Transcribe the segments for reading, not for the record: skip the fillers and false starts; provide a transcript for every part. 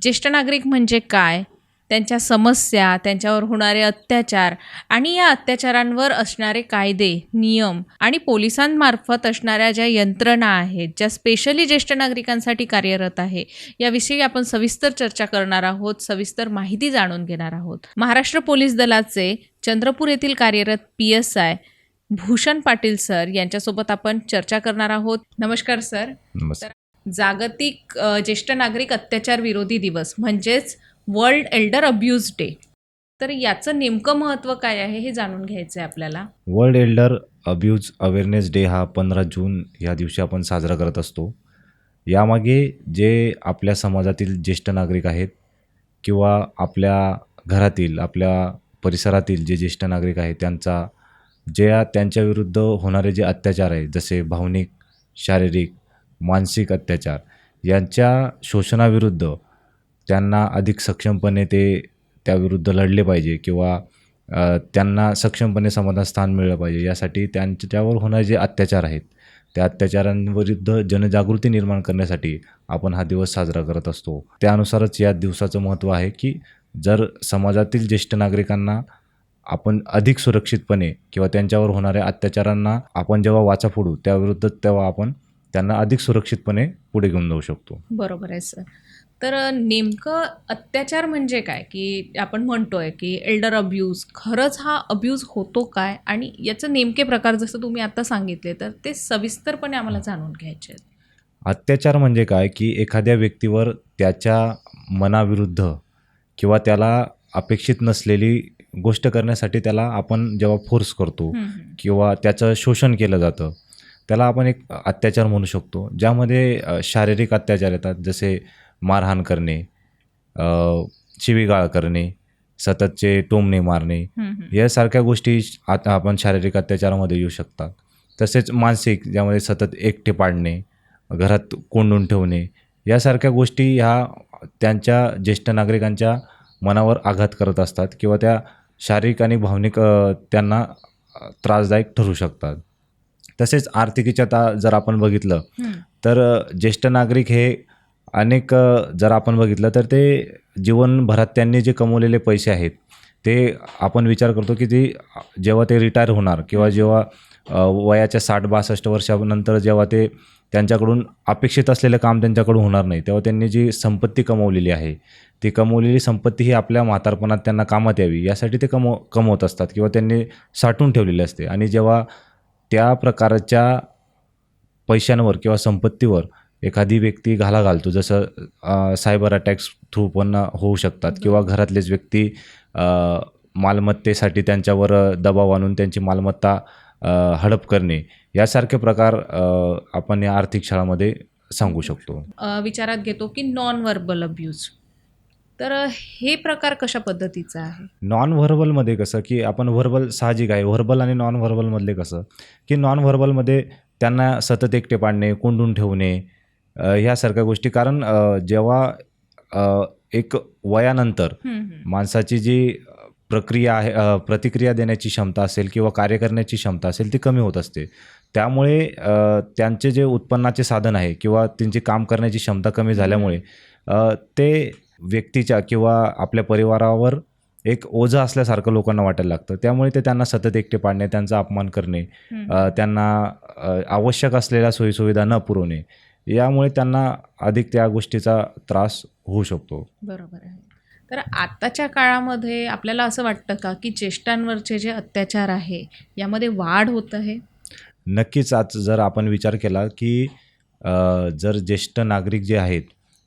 ज्येष्ठ नागरिक म्हणजे काय, त्यांच्या समस्या, त्यांच्यावर होणारे अत्याचार आणि या अत्याचारांवर असणारे कायदे, नियम आणि पोलिसांमार्फत असणाऱ्या ज्या यंत्रणा आहेत, ज्या स्पेशली ज्येष्ठ नागरिकांसाठी कार्यरत आहे, याविषयी आपण सविस्तर चर्चा करणार आहोत, सविस्तर माहिती जाणून घेणार आहोत. महाराष्ट्र पोलीस दलाचे चंद्रपूर येथील कार्यरत PSI भूषण पाटील सर यांच्यासोबत आपण चर्चा करणार आहोत. नमस्कार सर. नमस्कार. जागतिक ज्येष्ठ नागरिक अत्याचार विरोधी दिवस म्हणजेच वर्ल्ड एल्डर अब्यूज डे, तर याचं नेमकं महत्त्व काय आहे हे जाणून घ्यायचं आहे आपल्याला. World Elder abuse awareness day हा 15 जून या दिवशी आपण साजरा करत असतो. यामागे जे आपल्या समाजातील ज्येष्ठ नागरिक आहेत किंवा आपल्या घरातील, आपल्या परिसरातील जे ज्येष्ठ नागरिक आहेत त्यांच्याविरुद्ध होणारे जे अत्याचार आहेत, जसे भावनिक, शारीरिक, मानसिक अत्याचार, यांच्या शोषणाविरुद्ध त्यांना अधिक सक्षमपणे त्याविरुद्ध लढले पाहिजे किंवा त्यांना सक्षमपणे समाजात स्थान मिळलं पाहिजे. यासाठी त्यांच्यावर होणारे जे अत्याचार आहेत त्या अत्याचारांविरुद्ध जनजागृती निर्माण करण्यासाठी आपण हा दिवस साजरा करत असतो. त्यानुसारच या दिवसाचं महत्त्व आहे की जर समाजातील ज्येष्ठ नागरिकांना आपण अधिक सुरक्षितपणे किंवा त्यांच्यावर होणाऱ्या अत्याचारांना आपण जेव्हा वाचा फोडू तेव्हा आपण त्यांना अधिक सुरक्षितपणे पुढे घेऊन जाऊ शकतो. बरोबर आहे सर. तर नेमकं अत्याचार म्हणजे काय, की आपण म्हणतोय की एल्डर अब्यूज, खरंच हा अब्यूज होतो काय आणि याचं नेमके प्रकार जसं तुम्ही आता सांगितले तर ते सविस्तरपणे आम्हाला जाणून घ्यायचे आहेत. अत्याचार म्हणजे काय की एखाद्या व्यक्तीवर त्याच्या मनाविरुद्ध किंवा त्याला अपेक्षित नसलेली गोष्ट करण्यासाठी त्याला आपण जेव्हा फोर्स करतो किंवा त्याचं शोषण केलं जातं त्याला आपण एक अत्याचार म्हणू शकतो. ज्यामध्ये शारीरिक अत्याचार येतात, जसे मारहाण करणे, शिवीगाळ करणे, सततचे टोमणे मारणे, यासारख्या गोष्टी आता आपण शारीरिक अत्याचारामध्ये येऊ शकतात. तसेच मानसिक, ज्यामध्ये सतत एकटे पाडणे, घरात कोंडून ठेवणे, यासारख्या गोष्टी ह्या त्यांच्या ज्येष्ठ नागरिकांच्या मनावर आघात करत असतात किंवा त्या शारीरिक आणि भावनिक त्यांना त्रासदायक ठरू शकतात. तसेच आर्थिकीच्या जर आपण बघितलं तर ज्येष्ठ नागरिक हे अनेक जर आपण बघितलं तर ते जीवनभरात त्यांनी जे कमवलेले पैसे आहेत ते आपण विचार करतो की ते जेव्हा ते रिटायर होणार किंवा जेव्हा वयाच्या 60-62 वर्षानंतर जेव्हा त्यांच्याकडून अपेक्षित असलेलं काम त्यांच्याकडून होणार नाही, तेव्हा त्यांनी जी संपत्ती कमवलेली आहे ती कमवलेली संपत्ती ही आपल्या म्हातारपणात त्यांना कामात यावी यासाठी ते कमवत असतात किंवा त्यांनी साठवून ठेवलेली असते. आणि जेव्हा त्या प्रकारच्या पैशांवर किंवा संपत्तीवर एखादी व्यक्ती घाला घालतो, जसं सायबर अटॅक्स थ्रू पण होऊ शकतात किंवा घरातलेच व्यक्ती मालमत्तेसाठी त्यांच्यावर दबाव आणून त्यांची मालमत्ता हडप करणे, यासारखे प्रकार आपण या आर्थिक छळामध्ये सांगू शकतो. विचारात घेतो की नॉन व्हर्बल अब्यूज, तर हे प्रकार कशा पद्धतीचा आहे? नॉन व्हर्बलमध्ये कसं की आपण व्हर्बल साहजिक आहे, व्हर्बल आणि नॉन व्हर्बलमधले कसं की नॉन व्हर्बलमध्ये त्यांना सतत एकटे पाडणे, कोंडून ठेवणे, ह्यासारख्या गोष्टी. कारण जेव्हा एक वयानंतर माणसाची जी प्रक्रिया आहे, प्रतिक्रिया देण्याची क्षमता असेल किंवा कार्य करण्याची क्षमता असेल ती कमी होत असते. त्यामुळे त्यांचे जे उत्पन्नाचे साधन आहे किंवा त्यांची काम करण्याची क्षमता कमी झाल्यामुळे ते व्यक्तीच्या किंवा आपल्या परिवारावर एक ओझं असल्यासारखं लोकांना वाटायला लागतं. त्यामुळे त्यांना सतत एकटे पाडणे, त्यांचा अपमान करणे, त्यांना आवश्यक असलेल्या सोयीसुविधा न पुरवणे, यामुळे त्यांना अधिक त्या गोष्टीचा त्रास होऊ शकतो. बरोबर आहे. तर आताच्या काळामध्ये आपल्याला असं वाटतं का की ज्येष्ठांवरचे जे अत्याचार आहे यामध्ये वाढ होत आहे? नक्कीच. आज जर आपण विचार केला की जर ज्येष्ठ नागरिक जे आहेत,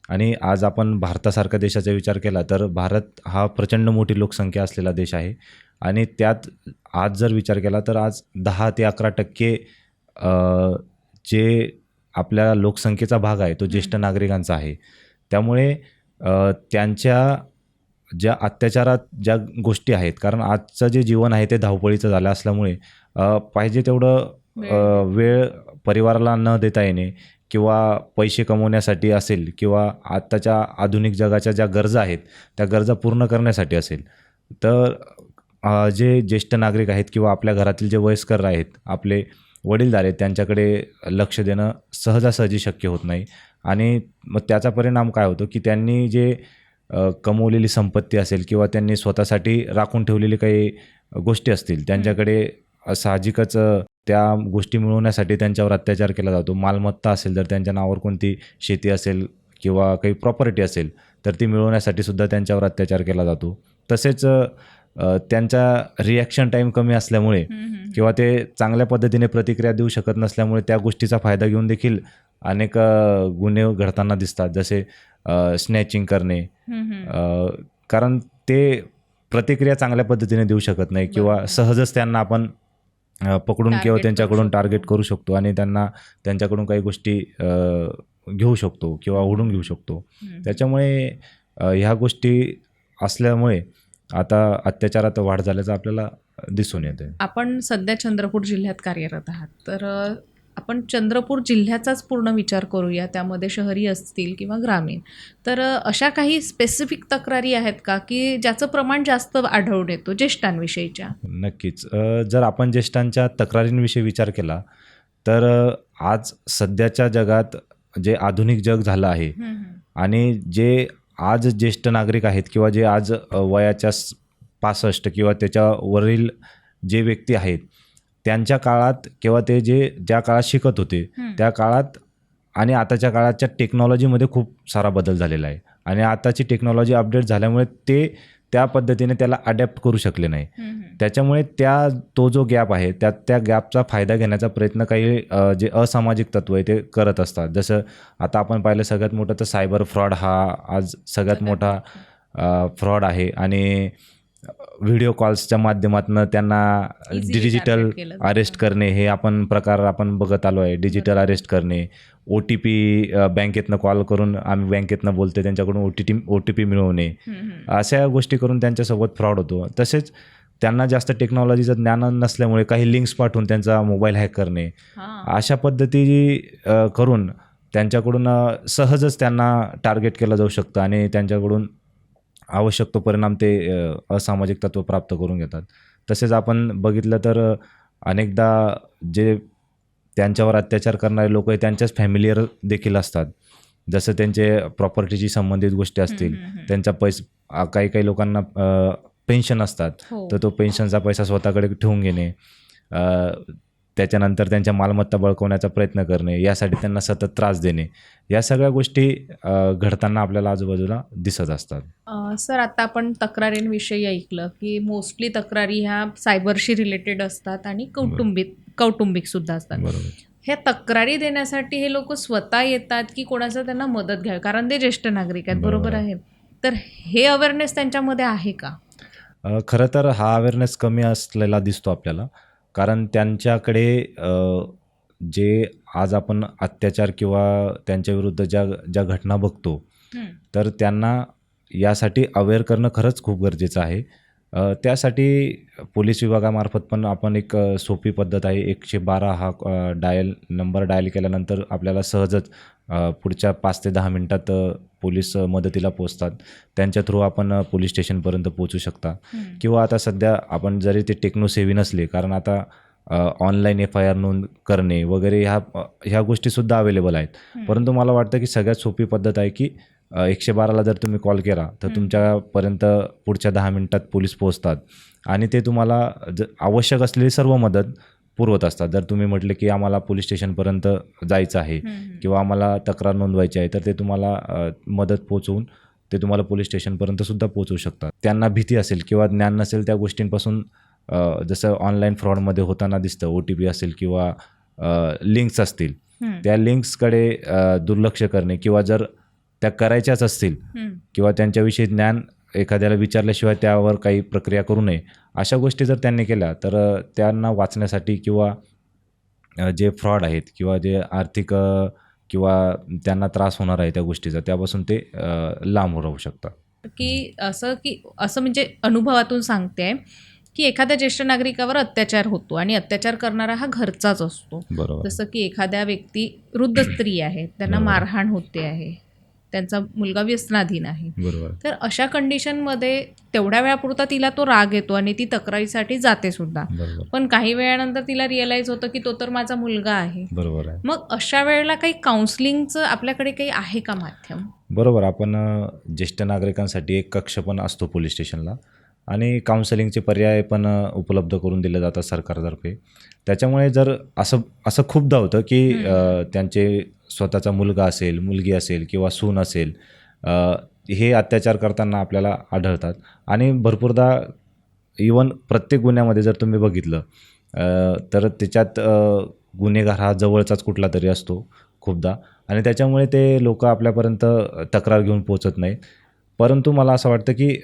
आणि आज आपण भारतासारख्या देशाचा विचार केला तर भारत हा प्रचंड मोठी लोकसंख्या असलेला देश आहे आणि त्यात आज जर विचार केला तर आज 10 ते 11% जे आपल्या लोकसंख्येचा भाग आहे तो ज्येष्ठ नागरिकांचा आहे. त्यामुळे त्यांच्या ज्या अत्याचारात ज्या गोष्टी आहेत, कारण आजचं जे जीवन आहे ते धावपळीचं झालं असल्यामुळे पाहिजे तेवढं वेळ परिवाराला न देता येणे किंवा पैसे कमवण्यासाठी असेल किंवा आत्ताच्या आधुनिक जगाच्या ज्या गरजा आहेत त्या गरजा पूर्ण करण्यासाठी असेल, तर जे ज्येष्ठ नागरिक आहेत किंवा आपल्या घरातील जे वयस्कर आहेत, आपले वडीलधारे आहेत, त्यांच्याकडे लक्ष देणं सहजासहजी शक्य होत नाही. आणि मग त्याचा परिणाम काय होतो की त्यांनी जे कमवलेली संपत्ती असेल किंवा त्यांनी स्वतःसाठी राखून ठेवलेली काही गोष्टी असतील, त्यांच्याकडे साहजिकच त्या गोष्टी मिळवण्यासाठी त्यांच्यावर अत्याचार केला जातो. मालमत्ता असेल, जर त्यांच्या नावावर कोणती शेती असेल किंवा काही प्रॉपर्टी असेल तर ती मिळवण्यासाठी सुद्धा त्यांच्यावर अत्याचार केला जातो. तसेच त्यांचा रिॲक्शन टाईम कमी असल्यामुळे किंवा ते चांगल्या पद्धतीने प्रतिक्रिया देऊ शकत नसल्यामुळे त्या गोष्टीचा फायदा घेऊन देखील अनेक गुन्हे घडताना दिसतात, जसे स्नॅचिंग करणे. कारण ते प्रतिक्रिया चांगल्या पद्धतीने देऊ शकत नाही किंवा सहजच त्यांना आपण पकडून किंवा त्यांच्याकडून टार्गेट करू शकतो आणि त्यांच्याकडून काही गोष्टी घेऊ शकतो किंवा ओढून घेऊ शकतो. त्याच्यामुळे ह्या गोष्टी असल्यामुळे आता अत्याचारात वाढ झाल्याचं आपल्याला दिसून येते. आपण सध्या चंद्रपूर जिल्ह्यात कार्यरत आहात, तर आपण चंद्रपूर जिल्ह्याचाच पूर्ण विचार करूया, त्यामध्ये शहरी असतील किंवा ग्रामीण. तर अशा काही स्पेसिफिक तक्रारी आहेत का की ज्याचं प्रमाण जास्त आढळून येतो ज्येष्ठांविषयीच्या? नक्कीच. जर आपण ज्येष्ठांच्या तक्रारींविषयी विचार केला तर आज सध्याच्या जगात जे आधुनिक जग झालं आहे आणि जे आज ज्येष्ठ नागरिक आहेत किंवा जे आज वयाच्या 65 किंवा त्याच्यावरील जे व्यक्ती आहेत, त्यांच्या काळात किंवा ते ज्या काळात शिकत होते त्या काळात आणि आताच्या काळाच्या टेक्नॉलॉजीमध्ये खूप सारा बदल झालेला आहे आणि आताची टेक्नॉलॉजी अपडेट झाल्यामुळे ते त्या पद्धतीने त्याला अडॅप्ट करू शकले नाही. त्याच्यामुळे तो जो गॅप आहे त्या गॅपचा फायदा घेण्याचा प्रयत्न काही जे असामाजिक तत्व आहे ते करत असतात. जसं आता आपण पाहिलं, सगळ्यात मोठं तर सायबर फ्रॉड हा आज सगळ्यात मोठा फ्रॉड आहे आणि व्हिडिओ कॉल्सच्या माध्यमातून त्यांना डिजिटल अरेस्ट करणे हे प्रकार आपण बघत आलो आहे. डिजिटल अरेस्ट करणे, OTP बँकेतनं कॉल करून आम्ही बँकेतनं बोलतो त्यांच्याकडून OTP मिळवणे, अशा गोष्टी करून त्यांच्यासोबत फ्रॉड होतो. तसेच त्यांना जास्त टेक्नॉलॉजीचं ज्ञान नसल्यामुळे काही लिंक्स पाठवून त्यांचा मोबाईल हॅक करणे, अशा पद्धती करून त्यांच्याकडून सहजच त्यांना टार्गेट केलं जाऊ शकतं आणि त्यांच्याकडून आवश्यक तो परिणाम ते असामाजिक तत्व प्राप्त करून घेतात. तसेच आपण बघितलं तर अनेकदा जे त्यांच्यावर अत्याचार करणारे लोक आहे त्यांच्याच फॅमिलीयर देखील असतात. जसं त्यांचे प्रॉपर्टीशी संबंधित गोष्टी असतील, त्यांचा काही लोकांना पेन्शन असतात, तर तो पेन्शनचा पैसा स्वतःकडे ठेवून घेणे, त्याच्यानंतर त्यांच्या मालमत्ता बळकवण्याचा प्रयत्न करणे, यासाठी त्यांना सतत त्रास देणे, या सगळ्या गोष्टी घडताना आपल्याला आजूबाजूला दिसत असतात. सर, आता आपण तक्रारींविषयी ऐकलं की मोस्टली तक्रारी ह्या सायबरशी रिलेटेड असतात आणि कौटुंबिकसुद्धा असतात. बरोबर. ह्या तक्रारी देण्यासाठी हे लोक स्वतः येतात की कोणाचं त्यांना मदत घ्यावी, कारण ते ज्येष्ठ नागरिक आहेत, बरोबर आहे. तर हे अवेअरनेस त्यांच्यामध्ये आहे का? खरं तर हा अवेअरनेस कमी असलेला दिसतो आपल्याला, कारण त्यांच्याकडे जे आज आपण अत्याचार किंवा त्यांच्याविरुद्ध ज्या घटना बघतो, तर त्यांना यासाठी अवेअर करणं खरंच खूप गरजेचं आहे. त्यासाठी पोलीस विभागामार्फत पण आपण एक सोपी पद्धत आहे, 112 हा नंबर डायल केल्यानंतर आपल्याला सहजच पुढच्या 5 ते 10 मिनटात पोलीस मदतीला पोचतात. त्यांच्या थ्रू आपण पोलीस स्टेशनपर्यंत पोचू शकता. किंवा आता सध्या आपण जरी ते टेक्नोसेव्ही नसले, कारण आता ऑनलाईन FIR नोंद करणे वगैरे ह्या गोष्टीसुद्धा अवेलेबल आहेत. परंतु मला वाटतं की सगळ्यात सोपी पद्धत आहे की 112ला जर तुम्ही कॉल केला तर तुमच्यापर्यंत पुढच्या 10 मिनटात पोलीस पोहोचतात आणि ते तुम्हाला आवश्यक असलेली सर्व मदत पुरवत असतात. जर तुम्ही म्हटले की आम्हाला पोलीस स्टेशनपर्यंत जायचं आहे किंवा आम्हाला तक्रार नोंदवायची आहे, तर ते तुम्हाला मदत पोचवून ते तुम्हाला पोलीस स्टेशनपर्यंतसुद्धा पोचवू शकतात. त्यांना भीती असेल किंवा ज्ञान नसेल त्या गोष्टींपासून, जसं ऑनलाईन फ्रॉडमध्ये होताना दिसतं, OTP असेल किंवा लिंक्स असतील, त्या लिंक्सकडे दुर्लक्ष करणे किंवा जर त्या करायच्याच असतील किंवा त्यांच्याविषयी ज्ञान एखाद्याला विचारल्याशिवाय त्यावर काही प्रक्रिया करू नये, अशा गोष्टी जर त्यांनी केल्या तर त्यांना वाचण्यासाठी किंवा जे फ्रॉड आहेत किंवा जे आर्थिक किंवा त्यांना त्रास होणार आहे त्या गोष्टीचा, त्यापासून ते लांब राहू शकतात. असं म्हणजे अनुभवातून सांगते की एखाद्या ज्येष्ठ नागरिकावर अत्याचार होतो आणि अत्याचार करणारा हा घरचाच असतो. बरोबर. जसं की एखाद्या व्यक्ती वृद्ध स्त्री आहे, त्यांना मारहाण होते आहे, त्यांचा मुलगा व्यसनाधीन आहे. बरोबर. तर अशा कंडिशनमध्ये तेवढ्या वेळापुरता तिला तो राग येतो आणि ती तक्रारीसाठी जाते सुद्धा. बरोबर. पण काही वेळानंतर तिला रिअलाईज होतं की तो तर माझा मुलगा आहे. बरोबर आहे. मग अशा वेळेला काही काउन्सिलिंगचं आपल्याकडे काही आहे का माध्यम? बरोबर. आपण ज्येष्ठ नागरिकांसाठी एक कक्ष पण असतो पोलीस स्टेशनला आणि काउन्सिलिंगचे पर्याय पण उपलब्ध करून दिले जातात सरकारतर्फे. त्याच्यामुळे जर असं खूपदा होतं की त्यांचे स्वतःचा मुलगा असेल, मुलगी असेल किंवा सून असेल, हे अत्याचार करताना आपल्याला आढळतात आणि भरपूरदा इवन प्रत्येक गुन्ह्यामध्ये जर तुम्ही बघितलं तर त्याच्यात गुन्हेगार हा जवळचाच कुठला तरी असतो खूपदा आणि त्याच्यामुळे ते लोक आपल्यापर्यंत तक्रार घेऊन पोचत नाहीत. परंतु मला असं वाटतं की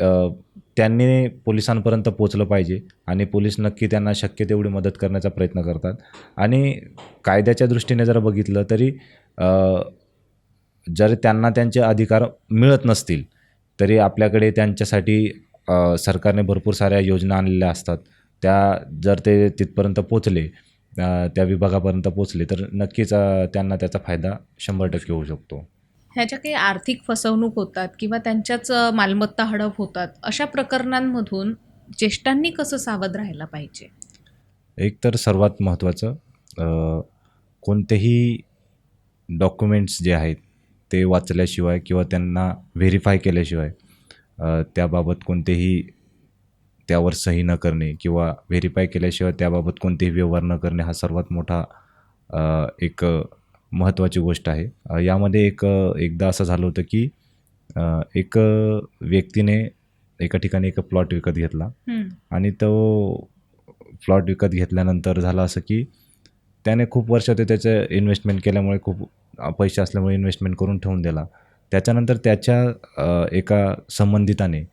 त्यांनी पोलिसांपर्यंत पोचलं पाहिजे आणि पोलीस नक्की त्यांना शक्य तेवढी मदत करण्याचा प्रयत्न करतात. आणि कायद्याच्या दृष्टीने जर बघितलं तरी जर त्यांना त्यांचे अधिकार मिळत नसतील तरी आपल्याकडे त्यांच्यासाठी सरकारने भरपूर साऱ्या योजना आणलेल्या असतात. त्या जर ते तिथपर्यंत पोचले, त्या विभागापर्यंत पोचले तर नक्कीच त्यांना त्याचा फायदा 100% होऊ शकतो. ह्याच्या काही आर्थिक फसवणूक होतात किंवा त्यांच्याच मालमत्ता हडप होतात, अशा प्रकरणांमधून ज्येष्ठांनी कसं सावध राहायला पाहिजे? एक तर सर्वात महत्त्वाचं, कोणतेही डॉक्युमेंट्स जे आहेत ते वाचल्याशिवाय किंवा त्यांना व्हेरीफाय केल्याशिवाय त्याबाबत कोणतेही त्यावर सही न करणे किंवा व्हेरीफाय केल्याशिवाय त्याबाबत कोणतेही व्यवहार न करणे हा सर्वात मोठा एक महत्त्वाची गोष्ट आहे. यामध्ये एकदा असं झालं होतं की एक व्यक्तीने एका ठिकाणी एक प्लॉट विकत घेतला आणि तो प्लॉट विकत घेतल्यानंतर झालं असं की त्याने खूप वर्ष ते त्याचं इन्व्हेस्टमेंट केल्यामुळे खूप पैसे असल्यामुळे इन्व्हेस्टमेंट करून ठेवून दिला. त्याच्यानंतर त्याच्या एका संबंधिताने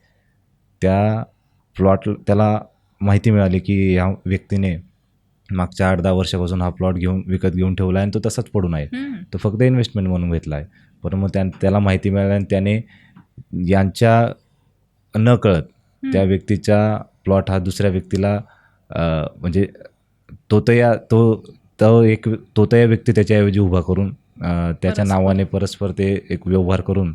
त्याला माहिती मिळाली की ह्या व्यक्तीने मागच्या 8-10 वर्षापासून हा प्लॉट विकत घेऊन ठेवला आहे आणि तो तसाच पडून आहे. तो फक्त इन्व्हेस्टमेंट म्हणून घेतला आहे. पण मग त्याला माहिती मिळाली आणि त्याने यांच्या नकळत त्या व्यक्तीचा प्लॉट हा दुसऱ्या व्यक्तीला म्हणजे तो या व्यक्ती त्याच्याऐवजी उभा करून त्याच्या नावाने परस्पर ते एक व्यवहार करून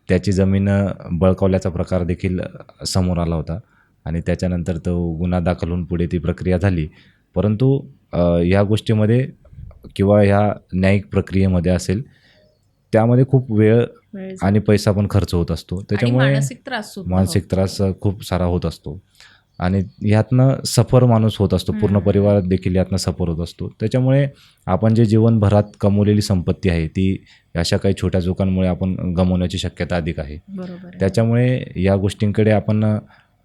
त्याची जमीन बळकावल्याचा प्रकार देखील समोर आला होता आणि त्याच्यानंतर तो गुन्हा दाखल होऊन पुढे ती प्रक्रिया झाली. परंतु ह्या गोष्टीमध्ये किंवा ह्या न्यायिक प्रक्रियेमध्ये असेल त्यामध्ये खूप वेळ आणि पैसा पण खर्च होत असतो. त्याच्यामुळे मानसिक त्रास खूप सारा होत असतो आणि ह्यातनं सफर माणूस होत असतो. पूर्ण परिवार देखील यातनं सफर होत असतो. त्याच्यामुळे आपण जे जीवनभरात कमवलेली संपत्ती आहे ती अशा काही छोट्या चुकांमुळे आपण गमावण्याची शक्यता अधिक आहे. त्याच्यामुळे या गोष्टींकडे आपण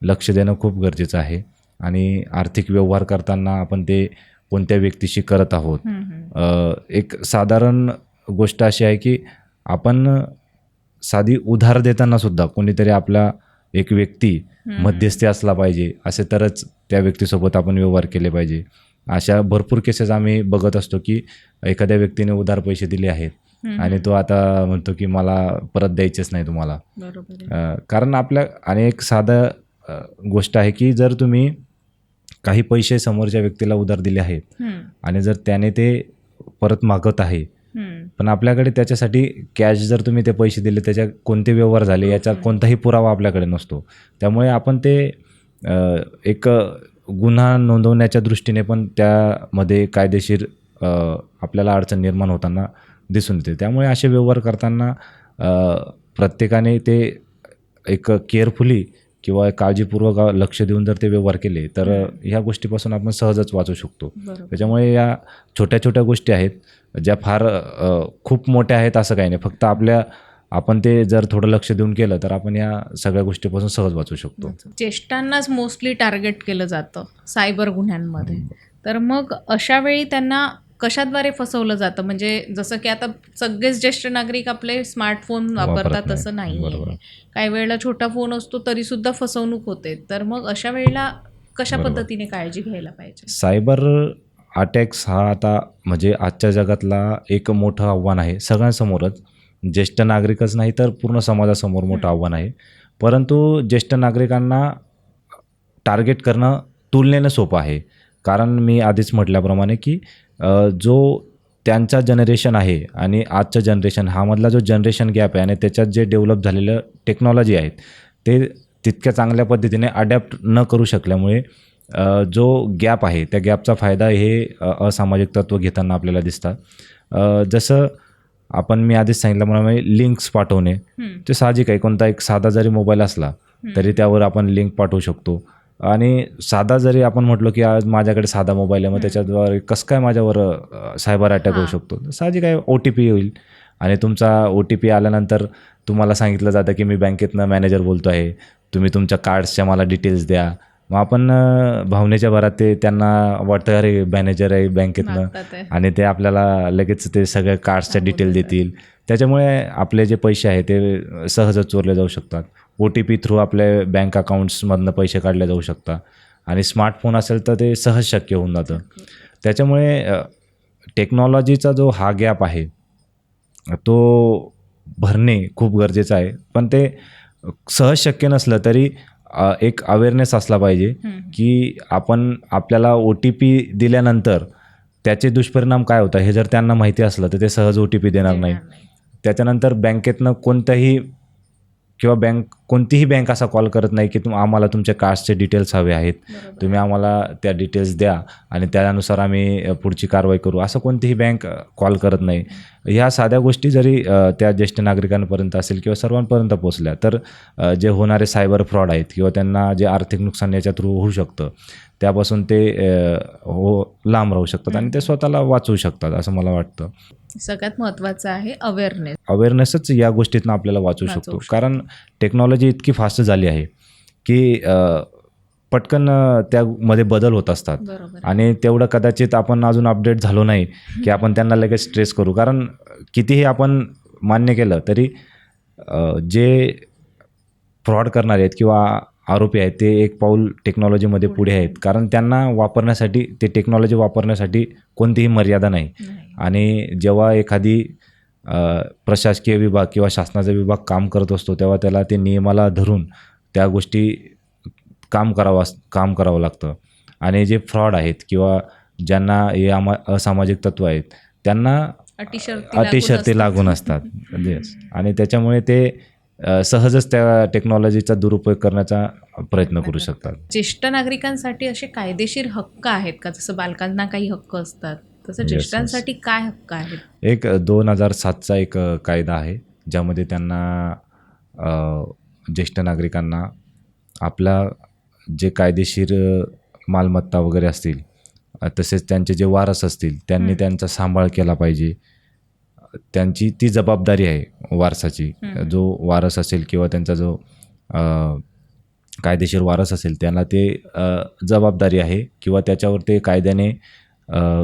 लक्ष देणं खूप गरजेचं आहे आणि आर्थिक व्यवहार करताना आपण ते कोणत्या व्यक्तीशी करत आहोत. एक साधारण गोष्ट अशी आहे की आपण साधी उधार देताना सुद्धा कोणीतरी आपला एक व्यक्ती मध्यस्थी असला पाहिजे, असे तरच त्या व्यक्तीसोबत आपण व्यवहार केले पाहिजे. अशा भरपूर केसेस आम्ही बघत असतो की एखाद्या व्यक्तीने उधार पैसे दिले आहेत आणि तो आता म्हणतो की मला परत द्यायचेच नाही तुम्हाला. कारण आणि एक साधं गोष्ट आहे की जर तुम्ही काही पैसे समोरच्या व्यक्तीला उधार दिले आहेत आणि जर त्याने ते परत मागत आहे पण आपल्याकडे त्याच्यासाठी कॅश जर तुम्ही ते पैसे दिले त्याच्या कोणते व्यवहार झाले याचा कोणताही पुरावा आपल्याकडे नसतो. त्यामुळे आपण ते एक गुन्हा नोंदवण्याच्या दृष्टीने पण त्यामध्ये कायदेशीर आपल्याला अडचण निर्माण होताना दिसून येते. त्यामुळे असे व्यवहार करताना प्रत्येकाने ते एक केअरफुली किंवा काळजीपूर्वक लक्ष देऊन जर ते व्यवहार केले तर ह्या गोष्टीपासून आपण सहजच वाचू शकतो. त्याच्यामुळे या छोट्या छोट्या गोष्टी आहेत ज्या फार खूप मोठ्या आहेत असं काही नाही. फक्त आपण ते जर थोडं लक्ष देऊन केलं तर आपण या सगळ्या गोष्टीपासून सहज वाचू शकतो. ज्येष्ठांनाच मोस्टली टार्गेट केलं जातं सायबर गुन्ह्यांमध्ये. तर मग अशा वेळी त्यांना कशाद्वारे फसवलं जातं? म्हणजे जसं की आता सगळेच ज्येष्ठ नागरिक आपले स्मार्टफोन वापरतात असं नाही. काही वेळेला छोटा फोन असतो तरीसुद्धा फसवणूक होते. तर मग अशा वेळेला कशा पद्धतीने काळजी घ्यायला पाहिजे? सायबर अटॅक्स हा आता म्हणजे आजच्या जगातला एक मोठं आव्हान आहे सगळ्यांसमोरच. ज्येष्ठ नागरिकच नाही तर पूर्ण समाजासमोर मोठं आव्हान आहे. परंतु ज्येष्ठ नागरिकांना टार्गेट करणं तुलनेनं सोपं आहे. कारण मी आधीच म्हटल्याप्रमाणे की जो त्यांचा जनरेशन आहे आणि आजचं जनरेशन हा मधला जो जनरेशन गॅप आहे आणि त्याच्यात जे डेव्हलप झालेलं टेक्नॉलॉजी आहेत ते तितक्या चांगल्या पद्धतीने अडॅप्ट न करू शकल्यामुळे जो गॅप आहे त्या गॅपचा फायदा हे असामाजिक तत्त्व घेताना आपल्याला दिसतात. जसं मी आधीच सांगितल्याप्रमाणे लिंक्स पाठवणे ते साहजिक आहे. कोणता एक साधा जरी मोबाईल असला तरी त्यावर आपण लिंक पाठवू शकतो. आणि साधा जरी आपण म्हटलो की आज माझ्याकडे साधा मोबाईल आहे, मग त्याच्याद्वारे कसं काय माझ्यावर सायबर अटॅक होऊ शकतो. साहजिक आहे, OTP येईल आणि तुमचा OTP आल्यानंतर तुम्हाला सांगितलं जातं की मी बँकेतनं मॅनेजर बोलतो आहे, तुम्ही तुमच्या कार्ड्सच्या मला डिटेल्स द्या. मग आपण भावनेच्या भरात ते त्यांना वाटतं अरे मॅनेजर आहे बँकेतनं आणि ते आपल्याला लगेच ते सगळ्या कार्ड्सच्या डिटेल देतील. त्याच्यामुळे आपले जे पैसे आहेत ते सहजच चोरले जाऊ शकतात. OTP थ्रू आपल्या बँक अकाउंट्समधनं पैसे काढले जाऊ शकतात आणि स्मार्टफोन असेल तर ते सहज शक्य होऊन जातं. त्याच्यामुळे टेक्नॉलॉजीचा जो हा गॅप आहे तो भरणे खूप गरजेचं आहे. पण ते सहज शक्य नसलं तरी एक अवेअरनेस असला पाहिजे की आपल्याला OTP दिल्यानंतर त्याचे दुष्परिणाम काय होतात हे जर त्यांना माहिती असलं तर ते सहज OTP देणार नाही. त्याच्यानंतर बँकेतनं कोणतीही बँक असा कॉल करत नाही की आम्हाला तुमच्या कार्ड्सचे डिटेल्स हवे आहेत, तुम्ही आम्हाला त्या डिटेल्स द्या आणि त्यानुसार आम्ही पुढची कारवाई करू, असं कोणतीही बँक कॉल करत नाही. ह्या साध्या गोष्टी जरी त्या ज्येष्ठ नागरिकांपर्यंत असेल किंवा सर्वांपर्यंत पोचल्या तर जे होणारे सायबर फ्रॉड आहेत किंवा त्यांना जे आर्थिक नुकसान याच्या थ्रू होऊ शकतं त्यापासून ते लांब राहू शकतात आणि ते स्वतःला वाचवू शकतात असं मला वाटतं. सगळ्यात महत्त्वाचं आहे अवेअरनेसच या गोष्टीतनं आपल्याला वाचवू शकतो. कारण टेक्नॉलॉजी इतकी फास्ट झाली आहे की पटकन त्यामध्ये बदल होत असतात आणि तेवढं कदाचित आपण अजून अपडेट झालो नाही की आपण त्यांना लगेच स्ट्रेस करू. कारण कितीही आपण मान्य केलं तरी जे फ्रॉड करणारे आहेत किंवा आरोपी आहेत ते एक पाऊल टेक्नॉलॉजीमध्ये पुढे आहेत. कारण त्यांना वापरण्यासाठी ते टेक्नॉलॉजी वापरण्यासाठी कोणतीही मर्यादा नाही. आणि जेव्हा एखादी प्रशासकीय विभाग किंवा शासनाचा विभाग काम करत असतो तेव्हा त्याला ते नियमाला धरून त्या गोष्टी काम करावं लागतं. आणि जे फ्रॉड आहेत किंवा ज्यांना हे असामाजिक तत्त्व आहेत त्यांना अटी शर्ती लागून असतात आणि त्याच्यामुळे ते सहजच त्या टेक्नॉलॉजीचा दुरुपयोग करण्याचा प्रयत्न करू शकतात. ज्येष्ठ नागरिकांसाठी असे कायदेशीर हक्क आहेत का? जसं बालकांना काही हक्क असतात तसं ज्येष्ठांसाठी काय हक्क आहेत? एक 2007चा एक कायदा आहे ज्यामध्ये त्यांना ज्येष्ठ नागरिकांना आपला जे कायदेशीर मालमत्ता वगैरे असतील तसेच त्यांचे जे वारस असतील त्यांनी त्यांचा सांभाळ केला पाहिजे. त्यांची ती जबाबदारी आहे वारसाची. जो वारस असेल किंवा त्यांचा जो कायदेशीर वारस असेल त्यांना ते जबाबदारी आहे किंवा त्याच्यावर ते कायद्याने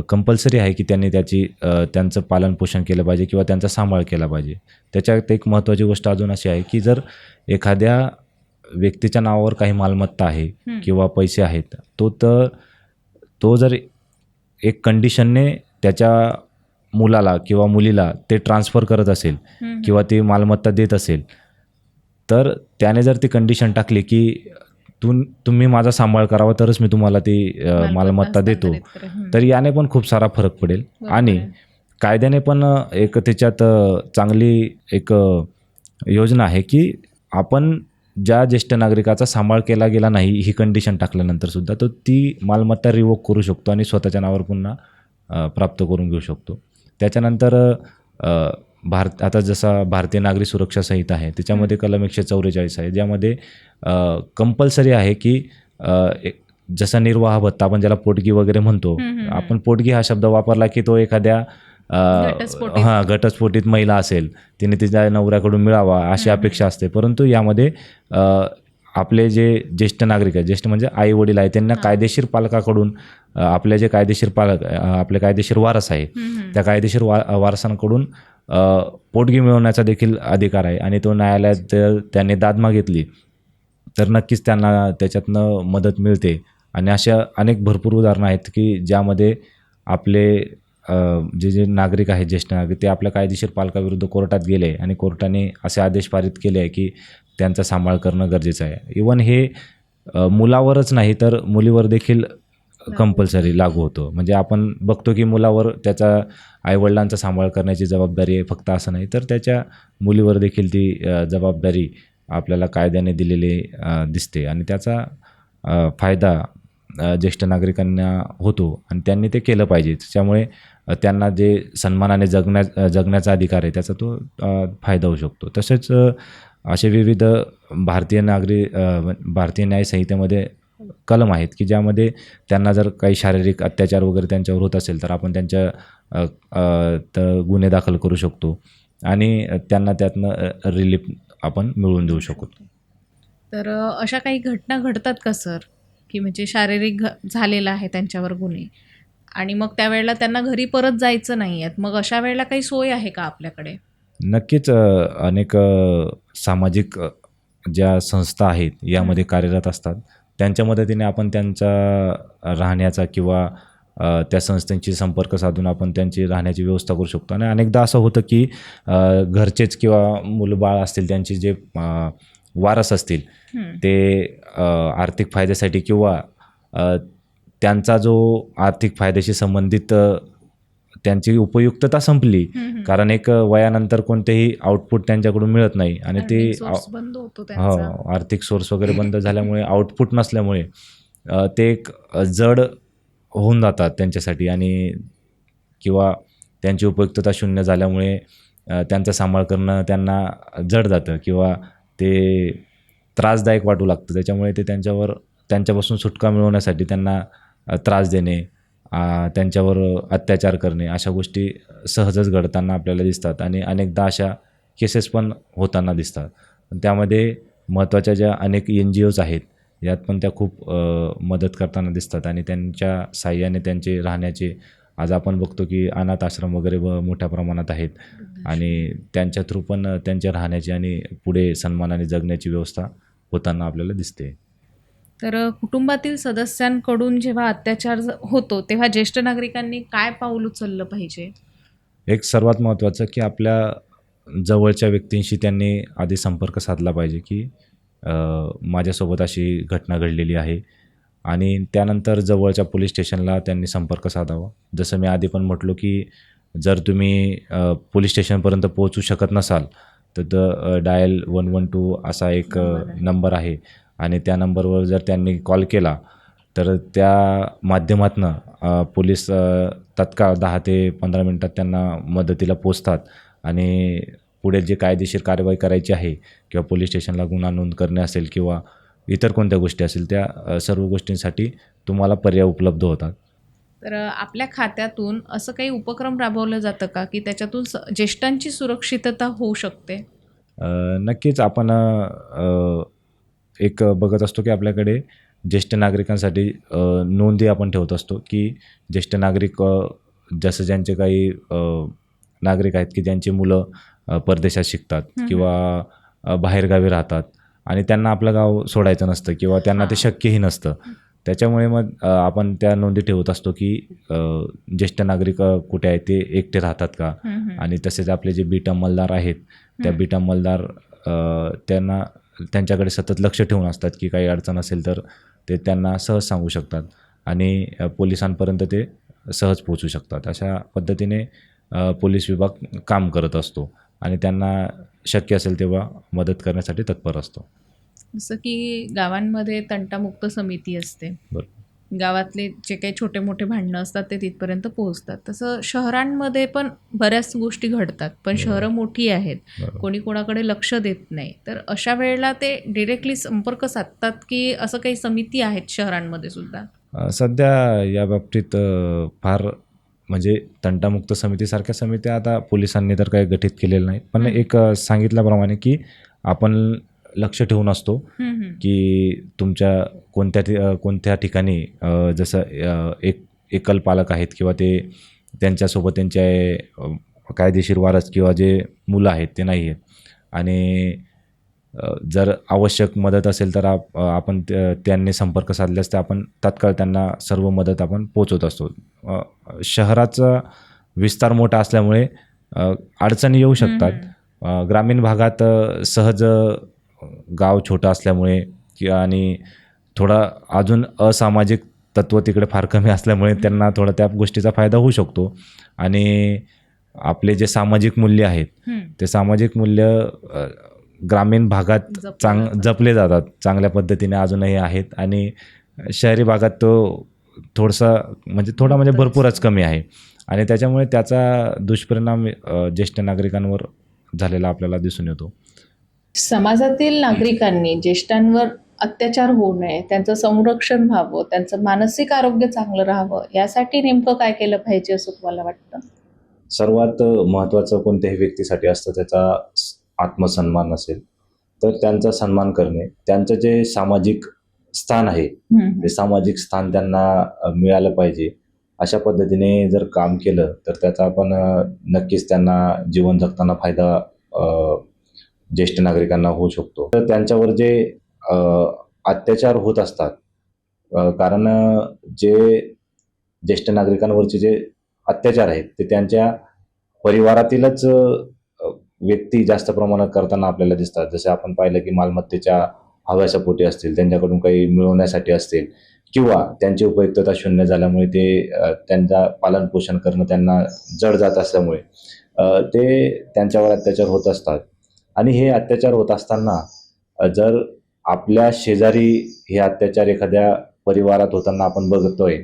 कंपल्सरी आहे की त्यांनी त्यांचं पालनपोषण केलं पाहिजे किंवा त्यांचा सांभाळ केला पाहिजे. त्याच्यात एक महत्त्वाची गोष्ट अजून अशी आहे की जर एखाद्या व्यक्तीच्या नावावर काही मालमत्ता आहे किंवा पैसे आहेत तो जर एक कंडिशनने त्याच्या मुलाला किंवा मुलीला ते ट्रान्सफर करत असेल किंवा ती मालमत्ता देत असेल तर त्याने जर ती कंडिशन टाकली की तुम्ही माझा सांभाळ करावा तरच मी तुम्हाला ती मालमत्ता देतो तर याने पण खूप सारा फरक पडेल. आणि कायद्याने पण एक त्याच्यात चांगली एक योजना आहे की आपण ज्या ज्येष्ठ नागरिकाचा सांभाळ केला गेला नाही ही कंडिशन टाकल्यानंतर सुद्धा तो ती मालमत्ता रिवोक करू शकतो आणि स्वतःच्या नावावर पुन्हा प्राप्त करून घेऊ शकतो. त्याच्यानंतर आता जसा भारतीय नागरिक सुरक्षा संहिता आहे त्याच्यामध्ये कलम 144 आहे ज्यामध्ये कंपल्सरी आहे की जसा निर्वाह भत्ता आपण ज्याला पोटगी वगैरे म्हणतो, आपण पोटगी हा शब्द वापरला की तो एखाद्या घटस्फोटित महिला असेल तिने तिच्या नवऱ्याकडून मिळावा अशी अपेक्षा असते. परंतु यामध्ये आपले जे ज्येष्ठ नागरिक आहेत, ज्येष्ठ म्हणजे आई वडील आहेत, त्यांना कायदेशीर पालकाकडून आपले जे कायदेशीर पालक आपले कायदेशीर वारस आहे त्या कायदेशीर वारसांकडून पोटगी मिळवण्याचा देखील अधिकार आहे. आणि तो न्यायालयात जर त्यांनी दाद मागितली तर नक्कीच त्यांना त्याच्यातनं मदत मिळते. आणि अशा अनेक भरपूर उदाहरणं आहेत की ज्यामध्ये आपले जे नागरिक आहेत, ज्येष्ठ नागरिक, ते आपल्या कायदेशीर पालकाविरुद्ध कोर्टात गेले आणि कोर्टाने असे आदेश पारित केले आहे की त्यांचा सांभाळ करणं गरजेचं आहे. इवन हे मुलावरच नाही तर मुलीवर देखील कंपल्सरी लागू होतो. म्हणजे आपण बघतो की मुलावर त्याचा आईवडिलांचा सांभाळ करण्याची जबाबदारी आहे फक्त असं नाही, तर त्याच्या मुलीवर देखील ती जबाबदारी आपल्याला कायद्याने दिलेली दिसते आणि त्याचा फायदा ज्येष्ठ नागरिकांना होतो आणि त्यांनी ते केलं पाहिजे. त्याच्यामुळे त्यांना जे सन्मानाने जगण्याचा अधिकार आहे त्याचा तो फायदा होऊ शकतो. तसेच असे विविध भारतीय न्याय संहितेमध्ये कलम आहेत की ज्यामध्ये त्यांना जर काही शारीरिक अत्याचार वगैरे त्यांच्यावर होत असेल तर आपण तर गुन्हे दाखल करू शकतो आणि त्यांना त्यातनं रिलीफ आपण मिळवून देऊ शकतो. तर अशा काही घटना घडतात का सर, की म्हणजे शारीरिक झालेला आहे त्यांच्यावर गुन्हे आणि मग त्यावेळेला त्यांना घरी परत जायचं नाही आहे, मग अशा वेळेला काही सोय आहे का आपल्याकडे? नक्कीच अनेक सामाजिक ज्या संस्था आहेत यामध्ये कार्यरत असतात. त्यांच्या मदतीने आपण त्यांचा राहण्याचा किंवा त्या संस्थांशी संपर्क साधून आपण त्यांची राहण्याची व्यवस्था करू शकतो. आणि अनेकदा असं होतं की घरचेच किंवा मुलबाळ असतील त्यांची जे वारस असतील ते आर्थिक फायद्यासाठी किंवा त्यांचा जो आर्थिक फायद्याशी संबंधित त्यांची उपयुक्तता संपली, कारण एक वयानंतर कोणतेही आउटपुट त्यांच्याकडून मिळत नाही आणि ते बंद होतो त्यांचा. आर्थिक सोर्स वगैरे बंद झाल्यामुळे आउटपुट नसल्यामुळे ते एक जड होऊन जातात त्यांच्यासाठी आणि किंवा त्यांची उपयुक्तता शून्य झाल्यामुळे त्यांचा सांभाळ करणं त्यांना जड जातं किंवा ते त्रासदायक वाटू लागतं. त्याच्यामुळे ते त्यांच्यापासून सुटका मिळवण्यासाठी त्यांना त्रास देणे, त्यांच्यावर अत्याचार करणे अशा गोष्टी सहजच घडताना आपल्याला दिसतात आणि अनेकदा अशा केसेस पण होताना दिसतात. त्यामध्ये महत्त्वाच्या ज्या अनेक NGOज आहेत यात पण त्या खूप मदत करताना दिसतात आणि त्यांच्या साह्याने त्यांचे राहण्याचे आज आपण बघतो की अनाथ आश्रम वगैरे मोठ्या प्रमाणात आहेत आणि त्यांच्या थ्रू पण त्यांच्या राहण्याची आणि पुढे सन्मानाने जगण्याची व्यवस्था होताना आपल्याला दिसते. तर कुटुंबातील सदस्यांकडून जेव्हा अत्याचार होतो तेव्हा ज्येष्ठ नागरिकांनी काय पाऊल उचललं पाहिजे? एक सर्वात महत्त्वाचं की आपल्या जवळच्या व्यक्तींशी त्यांनी आधी संपर्क साधला पाहिजे की माझ्यासोबत अशी घटना घडलेली आहे आणि त्यानंतर जवळच्या पोलीस स्टेशनला त्यांनी संपर्क साधावा. जसं मी आधी पण म्हटलो की जर तुम्ही पोलीस स्टेशनपर्यंत पोहोचू शकत नसाल तर डायल 112 असा एक नंबर आहे आणि त्या नंबरवर जर त्यांनी कॉल केला तर त्या माध्यमातनं पोलीस तत्काळ 10 ते 15 मिनटात त्यांना मदतीला पोचतात आणि पुढे जे कायदेशीर कारवाई करायची आहे किंवा पोलीस स्टेशनला गुन्हा नोंद करणे असेल किंवा इतर कोणत्या गोष्टी असेल त्या सर्व गोष्टींसाठी तुम्हाला पर्याय उपलब्ध होतात. तर आपल्या खात्यातून असं काही उपक्रम राबवलं जातं का की त्याच्यातून ज्येष्ठांची सुरक्षितता होऊ शकते? नक्कीच आपण एक बघत असतो की आपल्याकडे ज्येष्ठ नागरिकांसाठी नोंदी आपण ठेवत असतो की ज्येष्ठ नागरिक जसं ज्यांचे काही नागरिक आहेत की ज्यांची मुलं परदेशात शिकतात किंवा बाहेरगावी राहतात आणि त्यांना आपलं गाव सोडायचं नसतं किंवा त्यांना ते शक्यही नसतं. त्याच्यामुळे मग आपण त्या नोंदी ठेवत असतो की ज्येष्ठ नागरिक कुठे आहेत, ते एकटे राहतात का. आणि तसेच आपले जे बीट अंमलदार आहेत त्या बीट अंमलदार त्यांच्याकडे सतत लक्ष ठेवून असतात की काही अडचण असेल तर ते त्यांना सहज सांगू शकतात आणि पोलिसांपर्यंत ते सहज पोहोचू शकतात. अशा पद्धतीने पोलीस विभाग काम करत असतो आणि त्यांना शक्य असेल तेव्हा मदत करण्यासाठी तत्पर असतो. जसं की गावांमध्ये तंटामुक्त समिती असते, गावातले जे काही छोटे मोठे भांडणं असतात ते तिथपर्यंत पोहोचतात. तसं शहरांमध्ये पण बऱ्याच गोष्टी घडतात, पण शहरं मोठी आहेत, कोणी कोणाकडे लक्ष देत नाही. तर अशा वेळेला ते डिरेक्टली संपर्क साधतात की असं काही समिती आहेत शहरांमध्ये सुद्धा? सध्या या बाबतीत फार म्हणजे तंटामुक्त समितीसारख्या समित्या आता पोलिसांनी तर काही गठीत केलेलं नाही, पण एक सांगितल्याप्रमाणे की आपण लक्ष ठेवून असतो की तुमच्या कोणत्या ठिकाणी जसं एकल पालक आहेत किंवा त्यांच्यासोबत त्यांचे कायदेशीर वारस किंवा जे मुलं आहेत ते नाही आहेत आणि जर आवश्यक मदत असेल तर आपण त्यांनी संपर्क साधल्यास ते आपण तात्काळ त्यांना सर्व मदत आपण पोचवत असतो. शहराचा विस्तार मोठा असल्यामुळे अडचणी येऊ शकतात. ग्रामीण भागात सहज गाव छोटा असल्यामुळे आणि थोडा अजून असामाजिक तत्त्व तिकडे फार कमी असल्यामुळे त्यांना थोडा त्या गोष्टीचा फायदा होऊ शकतो. आणि आपले जे सामाजिक मूल्य आहेत ते सामाजिक मूल्य ग्रामीण भागात जपले जातात चांगल्या पद्धतीने अजूनही आहेत, आणि शहरी भागात तो थोडा म्हणजे भरपूरच कमी आहे. आणि त्याच्यामुळे त्याचा दुष्परिणाम ज्येष्ठ नागरिकांवर झालेला आपल्याला दिसून येतो. समाजातील नागरिकांनी ज्येष्ठांवर अत्याचार होऊ नये, त्यांचं संरक्षण व्हावं, त्यांचं मानसिक आरोग्य चांगलं राहावं, यासाठी नेमकं काय केलं पाहिजे असं तुम्हाला वाटतं? सर्वात महत्त्वाचं कोणत्याही व्यक्तीसाठी असतं त्याचा आत्मसन्मान असेल तर त्यांचा सन्मान करणे, त्यांचं जे सामाजिक स्थान आहे ते सामाजिक स्थान त्यांना मिळालं पाहिजे. अशा पद्धतीने जर काम केलं तर त्याचा आपण नक्कीच त्यांना जीवन जगताना फायदा ज्येष्ठ नागरिकांना होऊ शकतो. तर त्यांच्यावर जे अत्याचार होत असतात, कारण जे ज्येष्ठ नागरिकांवरचे जे अत्याचार आहेत ते त्यांच्या परिवारातीलच व्यक्ती जास्त प्रमाणात करताना आपल्याला दिसतात. जसे आपण पाहिलं की मालमत्तेच्या हव्यासापोटी असतील, त्यांच्याकडून काही मिळवण्यासाठी असतील, किंवा त्यांची उपयुक्तता शून्य झाल्यामुळे ते त्यांचा पालनपोषण करणं त्यांना जड जात असल्यामुळे ते त्यांच्यावर अत्याचार होत असतात. आणि हे अत्याचार होत असताना जर आपल्या शेजारी हे अत्याचार एखाद्या परिवारात होताना आपण बघतोय,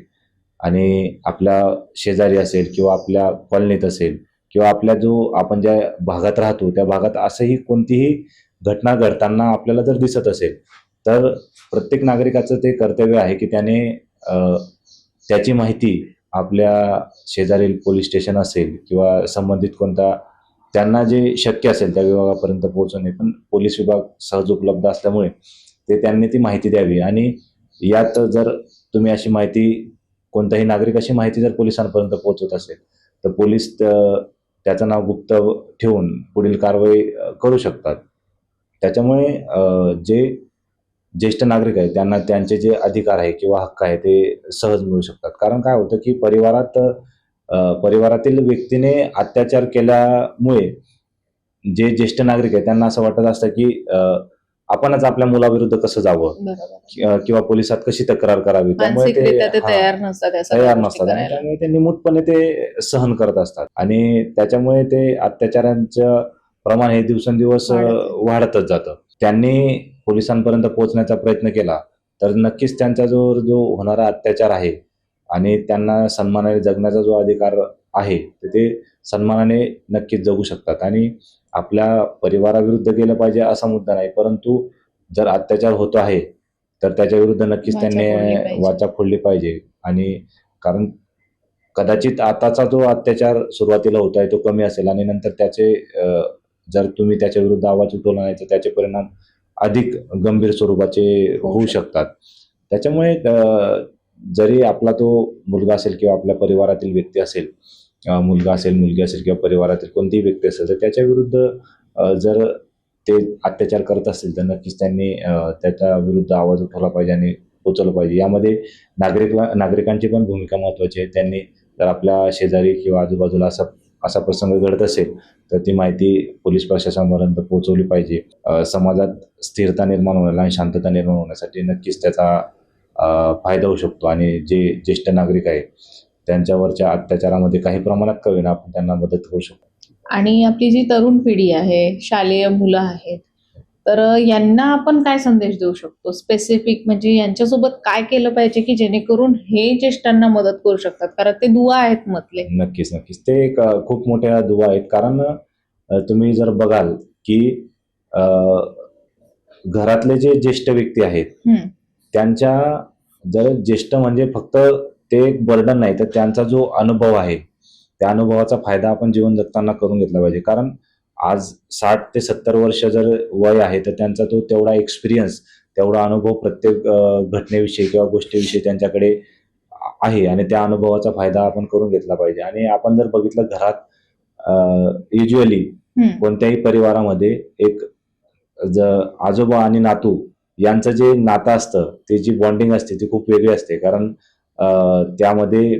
आणि आपल्या शेजारी असेल किंवा आपल्या कॉलनीत असेल किंवा आपल्या आपण ज्या भागात राहतो त्या भागात असंही कोणतीही घटना घडताना आपल्याला जर दिसत असेल तर प्रत्येक नागरिकाचं ते कर्तव्य आहे की त्याने त्याची माहिती आपल्या शेजारील पोलीस स्टेशन असेल किंवा संबंधित कोणता त्यांना जे शक्य असेल त्या विभागापर्यंत पोहोचवणे. पण पोलीस विभाग सहज उपलब्ध असल्यामुळे त्यांनी ती माहिती द्यावी. आणि यात जर तुम्ही अशी माहिती, कोणताही नागरिक अशी माहिती जर पोलिसांपर्यंत पोहोचवत असेल तर पोलीस त्याचं नाव गुप्त ठेवून पुढील कारवाई करू शकतात. त्याच्यामुळे जे ज्येष्ठ नागरिक आहेत त्यांना त्यांचे जे अधिकार आहे किंवा हक्क आहे ते सहज मिळू शकतात. कारण काय होतं की परिवारातील व्यक्तीने अत्याचार केल्यामुळे जे ज्येष्ठ नागरिक आहेत त्यांना असं वाटत असतं की आपणच आपल्या मुलाविरुद्ध कसं जावं किंवा पोलिसात कशी तक्रार करावी. त्यामुळे ते तयार नसतात आणि त्यामुळे ते निमूटपणे ते सहन करत असतात, आणि त्याच्यामुळे ते अत्याचारांचं प्रमाण हे दिवसेंदिवस वाढतच जातं. त्यांनी पोलिसांपर्यंत पोहोचण्याचा प्रयत्न केला तर नक्कीच त्यांचा जो होणारा अत्याचार आहे आणि त्यांना सन्मानाने जगण्याचा जो अधिकार आहे ते सन्मानाने नक्कीच जगू शकतात. आणि आपल्या परिवाराविरुद्ध गेलं पाहिजे असा मुद्दा नाही, परंतु जर अत्याचार होतो आहे तर त्याच्या विरुद्ध नक्कीच त्यांनी वाचा फोडली पाहिजे. आणि कारण कदाचित आताचा जो अत्याचार सुरुवातीला होत आहे तो कमी असेल आणि नंतर त्याचे जर तुम्ही त्याच्या विरुद्ध आवाज उठवला नाही तर त्याचे परिणाम अधिक गंभीर स्वरूपाचे होऊ शकतात. त्याच्यामुळे जरी आपला तो मुलगा असेल किंवा आपल्या परिवारातील व्यक्ती असेल, मुलगा असेल, मुलगी असेल किंवा परिवारातील कोणतीही व्यक्ती असेल तर त्याच्या विरुद्ध जर ते अत्याचार करत असतील तर नक्कीच त्यांनी त्याच्या विरुद्ध आवाज उठवला पाहिजे आणि पोचवलं पाहिजे. यामध्ये नागरिकांची पण भूमिका महत्त्वाची आहे. त्यांनी जर आपल्या शेजारी किंवा आजूबाजूला असा प्रसंग घडत असेल तर ती माहिती पोलीस प्रशासनापर्यंत पोहोचवली पाहिजे. समाजात स्थिरता निर्माण होण्याला आणि शांतता निर्माण होण्यासाठी नक्कीच त्याचा फायदा होऊ शकतो. आणि जे ज्येष्ठ नागरिक आहे त्यांच्यावरच्या अत्याचारामध्ये काही प्रमाणात का होईना आपण त्यांना मदत होऊ शकतो. आणि आपली जी तरुण पिढी आहे, शालेय मुलं आहेत, तर यांना आपण काय संदेश देऊ शकतो स्पेसिफिक, म्हणजे यांच्यासोबत काय केलं पाहिजे की जेणेकरून हे ज्येष्ठांना मदत करू शकतात? कारण ते दुवा आहेत मधले. नक्कीच ते एक खूप मोठ्या दुवा आहेत. कारण तुम्ही जर बघाल की घरातले जे ज्येष्ठ व्यक्ती आहेत त्यांच्या जर ज्येष्ठ म्हणजे फक्त ते एक बर्डन नाही तर त्यांचा जो अनुभव आहे त्या अनुभवाचा फायदा आपण जीवन जगताना करून घेतला पाहिजे. कारण आज 60 ते 70 वर्ष जर वय आहे तर त्यांचा तो तेवढा एक्सपिरियन्स, तेवढा अनुभव प्रत्येक घटनेविषयी किंवा गोष्टीविषयी त्यांच्याकडे आहे आणि त्या अनुभवाचा फायदा आपण करून घेतला पाहिजे. आणि आपण जर बघितलं घरात युज्युअली कोणत्याही परिवारामध्ये एक आजोबा आणि नातू यांचं जे नातं असतं, ते जी बॉन्डिंग असते ती खूप वेगळी असते. कारण त्यामध्ये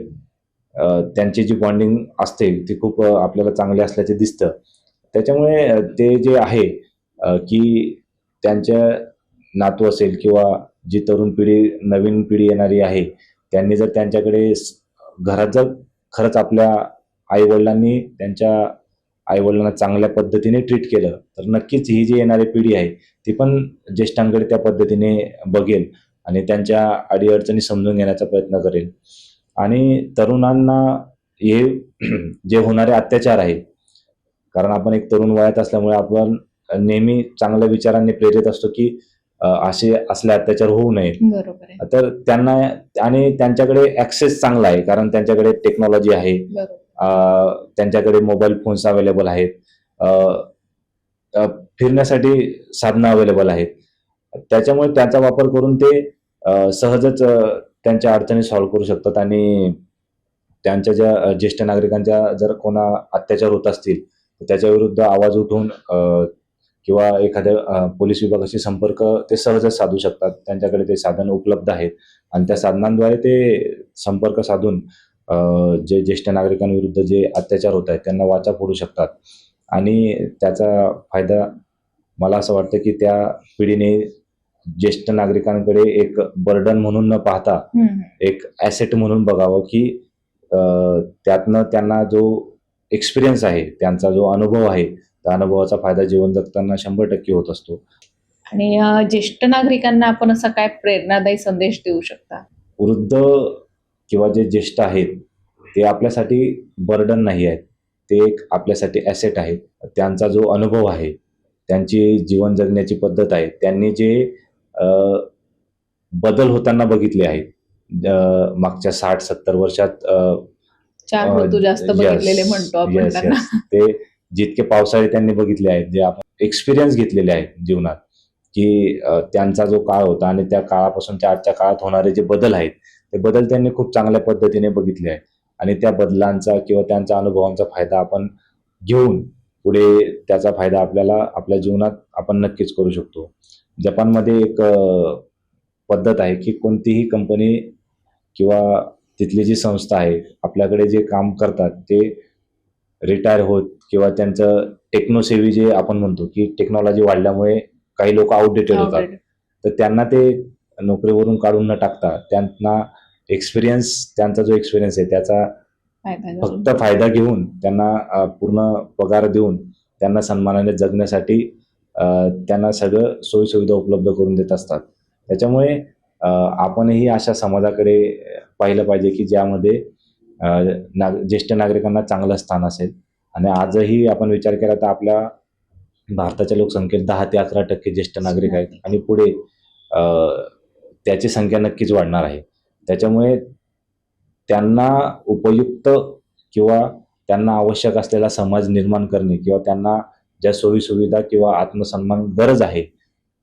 त्यांची जी बॉन्डिंग असते ती खूप आपल्याला चांगली असल्याचे दिसतं. त्याच्यामुळे ते जे आहे की त्यांच्या नातू असेल किंवा जी तरुण पिढी, नवीन पिढी येणारी आहे त्यांनी जर त्यांच्याकडे घरात जर खरंच आपल्या आईवडिलांनी त्यांच्या आईवडिलांना चांगल्या पद्धतीने ट्रीट केलं तर नक्कीच ही जी येणारी पिढी आहे ती पण ज्येष्ठांकडे त्या पद्धतीने बघेल आणि त्यांच्या अडीअडचणी समजून घेण्याचा प्रयत्न करेल. आणि तरुणांना हे जे होणारे अत्याचार आहे, कारण आपण एक तरुण वयात असल्यामुळे आपण नेहमी चांगल्या विचारांनी प्रेरित असतो की असे असले अत्याचार होऊ नयेत. बरोबर आहे. तर त्यांना आणि त्यांच्याकडे ॲक्सेस चांगला आहे, कारण त्यांच्याकडे टेक्नॉलॉजी आहे, त्यांच्याकडे मोबाईल फोन्स अवेलेबल आहेत, फिरण्यासाठी साधनं अवेलेबल आहेत. त्याच्यामुळे त्याचा वापर करून ते सहजच त्यांच्या अडचणी सॉल्व्ह करू शकतात आणि त्यांच्या ज्या ज्येष्ठ नागरिकांच्या जर कोणा अत्याचार होत असतील तर त्याच्या विरुद्ध आवाज उठवून किंवा एखाद्या पोलीस विभागाशी संपर्क ते सहजच साधू शकतात. त्यांच्याकडे ते साधन उपलब्ध आहेत आणि त्या साधनांद्वारे ते संपर्क साधून जे ज्येष्ठ नागरिकांविरुद्ध जे अत्याचार होत आहेत त्यांना वाचा फोडू शकतात. आणि त्याचा फायदा मला असं वाटतं की त्या पिढीने ज्येष्ठ नागरिकांकडे एक बर्डन म्हणून न पाहता एक ॲसेट म्हणून बघावं की त्यातनं त्यांना जो एक्सपिरियन्स आहे, त्यांचा जो अनुभव आहे, त्या अनुभवाचा फायदा जीवन जगताना 100% होत असतो. आणि ज्येष्ठ नागरिकांना आपण असा काय प्रेरणादायी संदेश देऊ शकता? वृद्ध किंवा जे ज्येष्ठ आहेत ते आपल्यासाठी बर्डन नाही आहेत, ते एक आपल्यासाठी ॲसेट आहेत. त्यांचा जो अनुभव आहे, त्यांची जीवन जगण्याची पद्धत आहे, त्यांनी जे बदल होताना बघितले आहेत मागच्या 60-70 वर्षात 4 ऋतू जास्त बघितलेले म्हणतो आपण त्यांना. ते जितके पावसाळे त्यांनी बघितले आहेत, जे आपण एक्सपिरियन्स घेतलेले आहेत जीवनात की त्यांचा जो काळ होता आणि त्या काळापासून त्या आजच्या काळात होणारे जे बदल आहेत ते बदल त्यांनी खूप चांगल्या पद्धतीने बघितले आहेत आणि त्या बदलांचा किंवा त्यांच्या अनुभवांचा फायदा आपण घेऊन पुढे त्याचा फायदा आपल्याला आपल्या जीवनात आपण नक्कीच करू शकतो. जपानमध्ये एक पद्धत आहे की कोणतीही कंपनी किंवा तिथली जी संस्था आहे आपल्याकडे जे काम करतात ते रिटायर होत किंवा त्यांचं टेक्नोसेवी जे आपण म्हणतो की टेक्नॉलॉजी वाढल्यामुळे काही लोक आउटडेटेड होतात, तर त्यांना ते नोकरीवरून काढून न टाकता त्यांना एक्सपिरियन्स, त्यांचा जो एक्सपिरियन्स आहे त्याचा फक्त फायदा घेऊन त्यांना पूर्ण पगार देऊन त्यांना सन्मानाने जगण्यासाठी त्यांना सगळं सोयीसुविधा उपलब्ध करून देत असतात. त्याच्यामुळे आपणही अशा समाजाकडे पाहिलं पाहिजे की ज्यामध्ये ज्येष्ठ नागरिकांना चांगलं स्थान असेल. आणि आजही आपण विचार केला तर आपल्या भारताच्या लोकसंख्येत 10 ते 11% ज्येष्ठ नागरिक आहेत आणि पुढे त्याची संख्या नक्कीच वाढणार आहे. त्याच्यामुळे त्यांना उपयुक्त किंवा त्यांना आवश्यक असलेला समाज निर्माण करणे किंवा त्यांना ज्या सोयीसुविधा किंवा आत्मसन्मान गरज आहे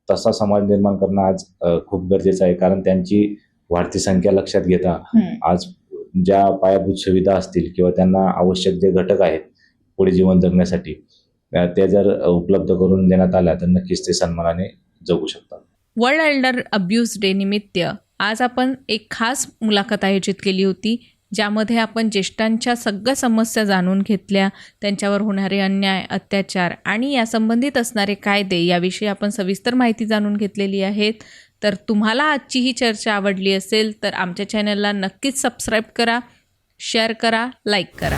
तसा समाज निर्माण करणं आज खूप गरजेचं आहे. कारण त्यांची वाढती संख्या लक्षात घेता आज ज्या पायाभूत सुविधा असतील किंवा त्यांना आवश्यक जे घटक आहेत पुढे जीवन जगण्यासाठी ते जर उपलब्ध करून देण्यात आल्या तर नक्कीच ते सन्मानाने जगू शकतात. वर्ल्ड एल्डर अब्यूज डे निमित्त आज आपण एक खास मुलाखत आयोजित केली होती, ज्यामध्ये आपण ज्येष्ठांच्या सगळ्या समस्या जाणून घेतल्या, त्यांच्यावर होणारे अन्याय, अत्याचार आणि या संबंधित असणारे कायदे याविषयी आपण सविस्तर माहिती जाणून घेतलेली आहेत. तर तुम्हाला आजची ही चर्चा आवडली असेल तर आमच्या चॅनलला नक्कीच सबस्क्राईब करा, शेअर करा, लाईक करा.